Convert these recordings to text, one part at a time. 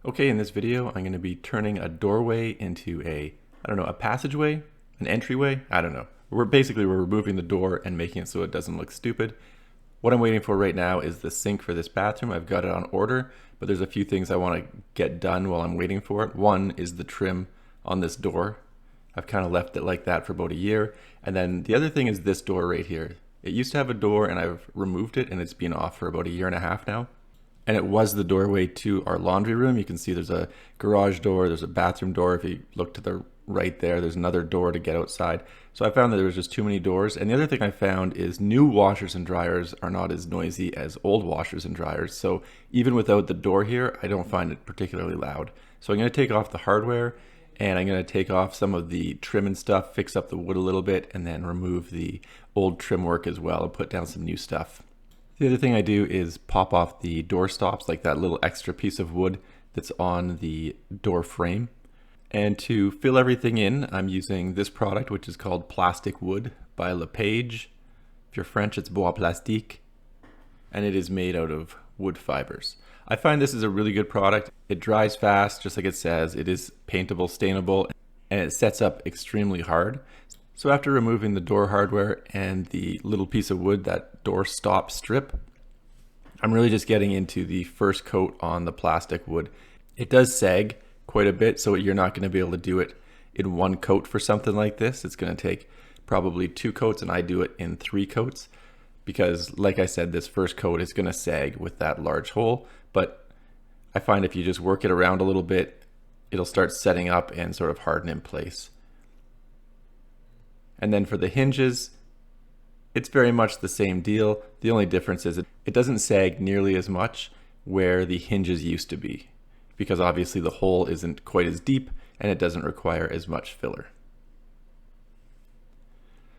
Okay, in this video, I'm going to be turning a doorway into a passageway, an entryway, I don't know. We're removing the door and making it so it doesn't look stupid. What I'm waiting for right now is the sink for this bathroom. I've got it on order, but there's a few things I want to get done while I'm waiting for it. One is the trim on this door. I've kind of left it like that for about a year. And then the other thing is this door right here. It used to have a door and I've removed it and it's been off for about a year and a half now. And it was the doorway to our laundry room. You can see there's a garage door, there's a bathroom door. If you look to the right there, there's another door to get outside. So I found that there was just too many doors. And the other thing I found is new washers and dryers are not as noisy as old washers and dryers. So even without the door here, I don't find it particularly loud. So I'm gonna take off the hardware and I'm gonna take off some of the trim and stuff, fix up the wood a little bit, and then remove the old trim work as well and put down some new stuff. The other thing I do is pop off the door stops, like that little extra piece of wood that's on the door frame. And to fill everything in, I'm using this product, which is called Plastic Wood by Lepage. If you're French, it's Bois Plastique. And it is made out of wood fibers. I find this is a really good product. It dries fast, just like it says. It is paintable, stainable, and it sets up extremely hard. So after removing the door hardware and the little piece of wood, that door stop strip, I'm really just getting into the first coat on the plastic wood. It does sag quite a bit, so you're not going to be able to do it in one coat for something like this. It's going to take probably 2 coats, and I do it in 3 coats because, like I said, this first coat is going to sag with that large hole. But I find if you just work it around a little bit, it'll start setting up and sort of harden in place. And then for the hinges, it's very much the same deal. The only difference is it doesn't sag nearly as much where the hinges used to be, because obviously the hole isn't quite as deep and it doesn't require as much filler.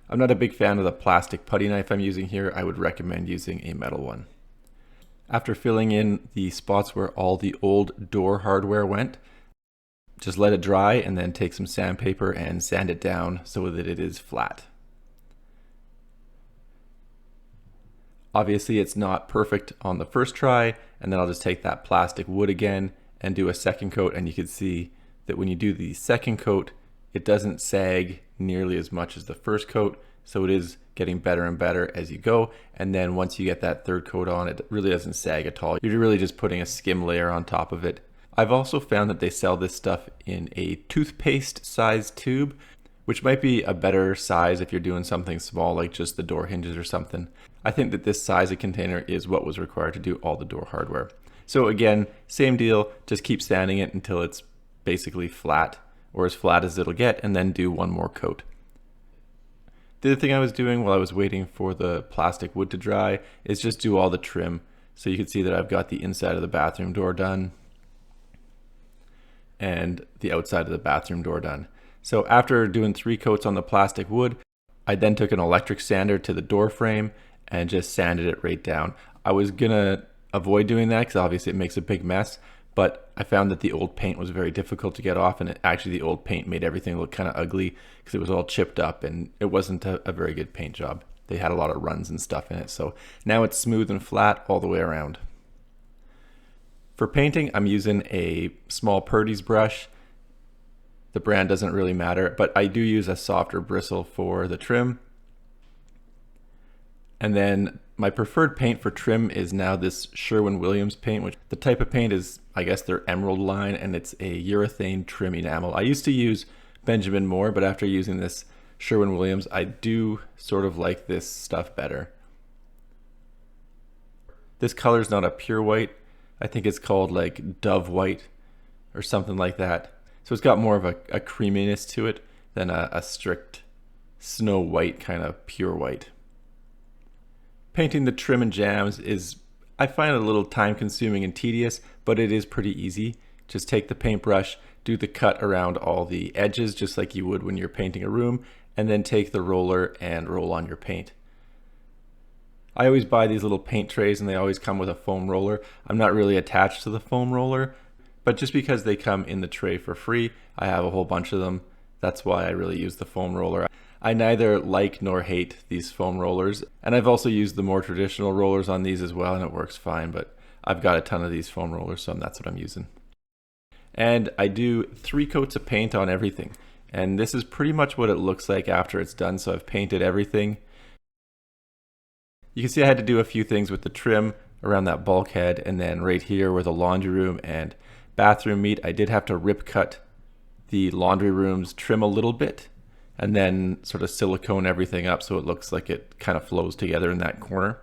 I'm not a big fan of the plastic putty knife I'm using here. I would recommend using a metal one. After filling in the spots where all the old door hardware went, just let it dry and then take some sandpaper and sand it down so that it is flat. Obviously it's not perfect on the first try, and then I'll just take that plastic wood again and do a second coat, and you can see that when you do the second coat, it doesn't sag nearly as much as the first coat, so it is getting better and better as you go. And then once you get that third coat on, it really doesn't sag at all. You're really just putting a skim layer on top of it. I've also found that they sell this stuff in a toothpaste size tube, which might be a better size if you're doing something small like just the door hinges or something. I think that this size of container is what was required to do all the door hardware. So again, same deal, just keep sanding it until it's basically flat, or as flat as it'll get, and then do one more coat. The other thing I was doing while I was waiting for the plastic wood to dry is just do all the trim. So you can see that I've got the inside of the bathroom door done and the outside of the bathroom door done. So after doing 3 coats on the plastic wood, I then took an electric sander to the door frame and just sanded it right down. I was gonna avoid doing that because obviously it makes a big mess, but I found that the old paint was very difficult to get off, and actually the old paint made everything look kind of ugly because it was all chipped up and it wasn't a very good paint job. They had a lot of runs and stuff in it. So now it's smooth and flat all the way around. For painting, I'm using a small Purdy's brush. The brand doesn't really matter, but I do use a softer bristle for the trim. And then my preferred paint for trim is now this Sherwin-Williams paint, which the type of paint is, I guess, their Emerald line, and it's a urethane trim enamel. I used to use Benjamin Moore, but after using this Sherwin-Williams, I do sort of like this stuff better. This color is not a pure white. I think it's called like Dove White or something like that. So it's got more of a creaminess to it than a strict Snow White kind of pure white. Painting the trim and jambs is, I find it a little time consuming and tedious, but it is pretty easy. Just take the paintbrush, do the cut around all the edges just like you would when you're painting a room, and then take the roller and roll on your paint. I always buy these little paint trays and they always come with a foam roller. I'm not really attached to the foam roller, but just because they come in the tray for free, I have a whole bunch of them. That's why I really use the foam roller. I neither like nor hate these foam rollers, and I've also used the more traditional rollers on these as well, and it works fine, but I've got a ton of these foam rollers, so that's what I'm using. and I do 3 coats of paint on everything. And this is pretty much what it looks like after it's done. So I've painted everything. You can see I had to do a few things with the trim around that bulkhead, and then right here where the laundry room and bathroom meet, I did have to rip cut the laundry room's trim a little bit and then sort of silicone everything up so it looks like it kind of flows together in that corner.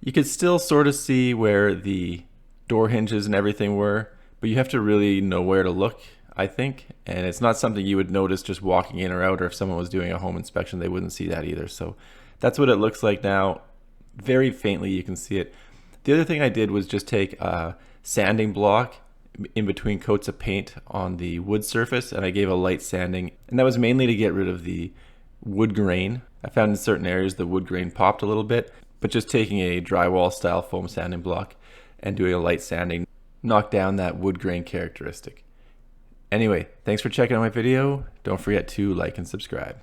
You can still sort of see where the door hinges and everything were, but you have to really know where to look, I think, and it's not something you would notice just walking in or out, or if someone was doing a home inspection they wouldn't see that either. So that's what it looks like now. Very faintly you can see it. The other thing I did was just take a sanding block in between coats of paint on the wood surface, and I gave a light sanding, and that was mainly to get rid of the wood grain. I found in certain areas the wood grain popped a little bit, but just taking a drywall style foam sanding block and doing a light sanding knocked down that wood grain characteristic. Anyway, thanks for checking out my video. Don't forget to like and subscribe.